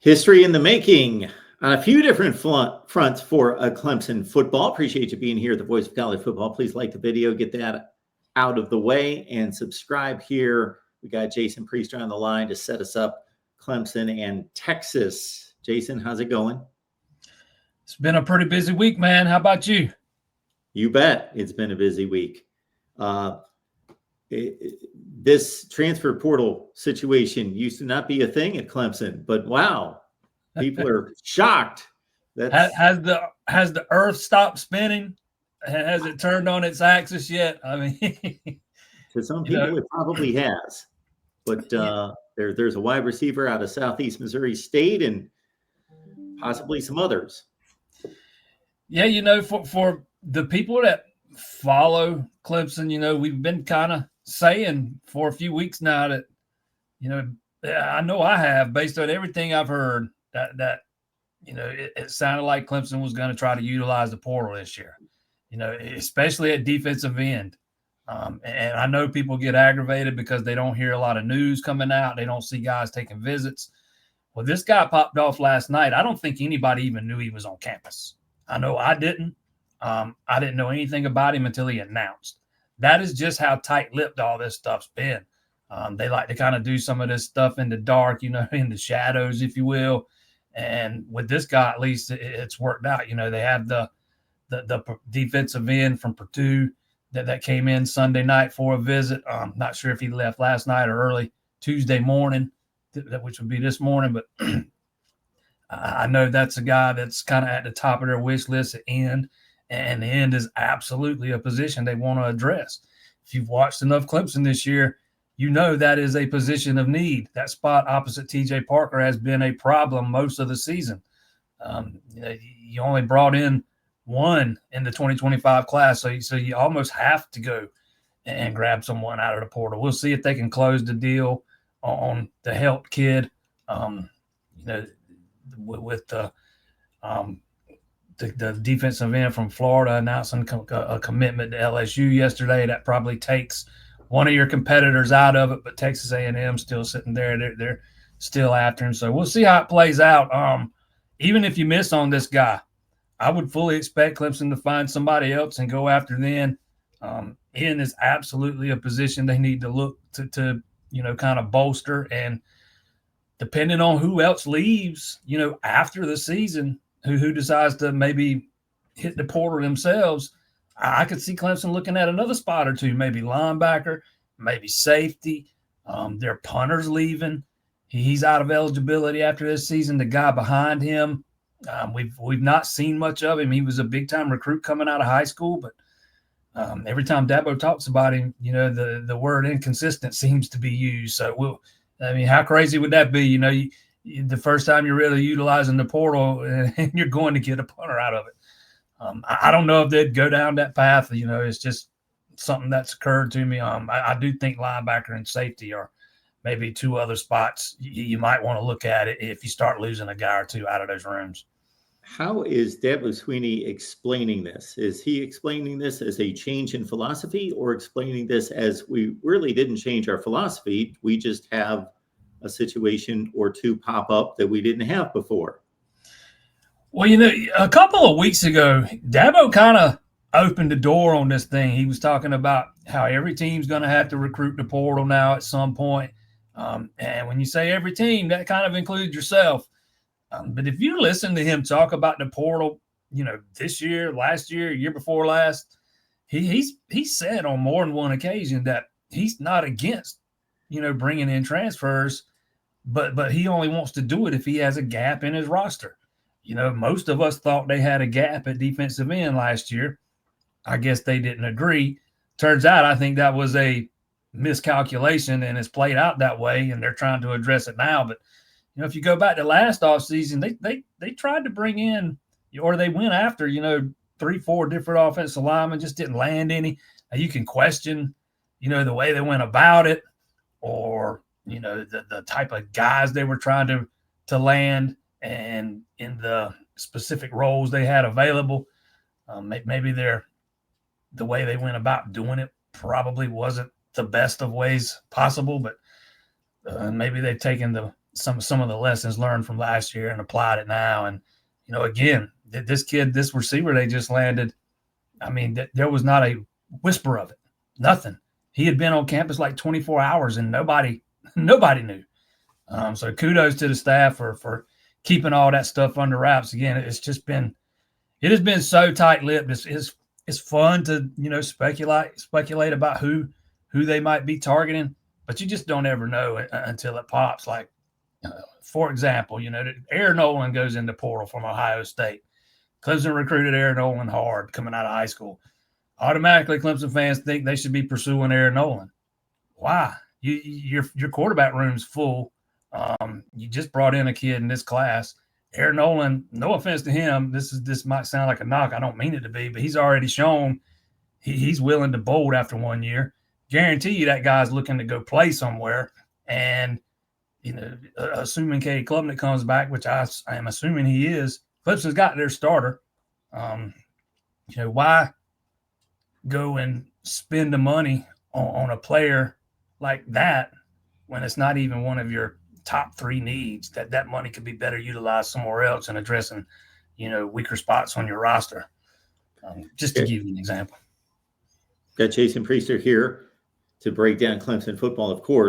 History in the making on a few different fronts for Clemson football. Appreciate you being here at the Voice of College Football. Please like the video, get that out of the way, and subscribe here. We got Jason Priester on the line to set us up Clemson and Texas. Jason, how's it going? It's been a pretty busy week, man. How about you? You bet. It's been a busy week. This transfer portal situation used to not be a thing at Clemson, but wow, people are shocked. Has the Earth stopped spinning? Has it turned on its axis yet? I mean, to some people, it probably has. But there's a wide receiver out of Southeast Missouri State and possibly some others. Yeah, for the people that follow Clemson, we've been kind of saying for a few weeks now that, I know I have, based on everything I've heard, that it sounded like Clemson was going to try to utilize the portal this year, especially at defensive end. And I know people get aggravated because they don't hear a lot of news coming out. They don't see guys taking visits. Well, this guy popped off last night. I don't think anybody even knew he was on campus. I know I didn't. I didn't know anything about him until he announced. That is just how tight-lipped all this stuff's been. They like to kind of do some of this stuff in the dark, in the shadows, if you will. And with this guy, at least, it's worked out. They have the defensive end from Purdue that came in Sunday night for a visit. Not sure if he left last night or early Tuesday morning, which would be this morning. But I know that's a guy that's kind of at the top of their wish list at end. And the end is absolutely a position they want to address. If you've watched enough Clemson this year, that is a position of need. That spot opposite T.J. Parker has been a problem most of the season. You only brought in one in the 2025 class, so you almost have to go and grab someone out of the portal. We'll see if they can close the deal on the help kid, with the defensive end from Florida announcing a commitment to LSU yesterday. That probably takes one of your competitors out of it, but Texas A&M still sitting there. They're still after him. So we'll see how it plays out. Even if you miss on this guy, I would fully expect Clemson to find somebody else and go after them. Ian is absolutely a position they need to look to kind of bolster. And depending on who else leaves, after the season, who decides to maybe hit the portal themselves, I could see Clemson looking at another spot or two, maybe linebacker, maybe safety. Their punter's leaving. He's out of eligibility after this season. The guy behind him, we've not seen much of him. He was a big-time recruit coming out of high school, but every time Dabo talks about him, the word inconsistent seems to be used. So, how crazy would that be? The first time you're really utilizing the portal and you're going to get a punter out of it. I don't know if they'd go down that path. It's just something that's occurred to me. I do think linebacker and safety are maybe two other spots you might want to look at it if you start losing a guy or two out of those rooms. How is Dabo Swinney explaining this? Is he explaining this as a change in philosophy or explaining this as we really didn't change our philosophy? We just have a situation or two pop up that we didn't have before? Well, a couple of weeks ago, Dabo kind of opened the door on this thing. He was talking about how every team's going to have to recruit the portal now at some point. And when you say every team, that kind of includes yourself. But if you listen to him talk about the portal, this year, last year, year before last, he said on more than one occasion that he's not against bringing in transfers, but he only wants to do it if he has a gap in his roster. Most of us thought they had a gap at defensive end last year. I guess they didn't agree. Turns out I think that was a miscalculation and it's played out that way, and they're trying to address it now. But, if you go back to last offseason, they tried to bring in, or they went after, 3-4 different offensive linemen, just didn't land any. Now, you can question, the way they went about it, or the type of guys they were trying to land and in the specific roles they had available. Maybe the way they went about doing it probably wasn't the best of ways possible, but maybe they've taken the some of the lessons learned from last year and applied it now. And, again, this kid, this receiver they just landed, I mean, there was not a whisper of it, nothing. He had been on campus like 24 hours and nobody knew. So kudos to the staff for keeping all that stuff under wraps. Again, it has been so tight-lipped. It's fun to, speculate about who they might be targeting, but you just don't ever know until it pops. Like, for example, Aaron Nolan goes in the portal from Ohio State. Clemson recruited Aaron Nolan hard coming out of high school. Automatically, Clemson fans think they should be pursuing Aaron Nolan. Why? Your quarterback room's full. You just brought in a kid in this class. Aaron Nolan, no offense to him, this might sound like a knock. I don't mean it to be, but he's already shown he's willing to bolt after 1 year. Guarantee you that guy's looking to go play somewhere. And, assuming Cade Klubnik comes back, which I am assuming he is, Clemson's got their starter. Why go and spend the money on a player like that when it's not even one of your top 3 needs? That money could be better utilized somewhere else and addressing, weaker spots on your roster. Just to give you an example. Got Jason Priester here to break down Clemson football, of course.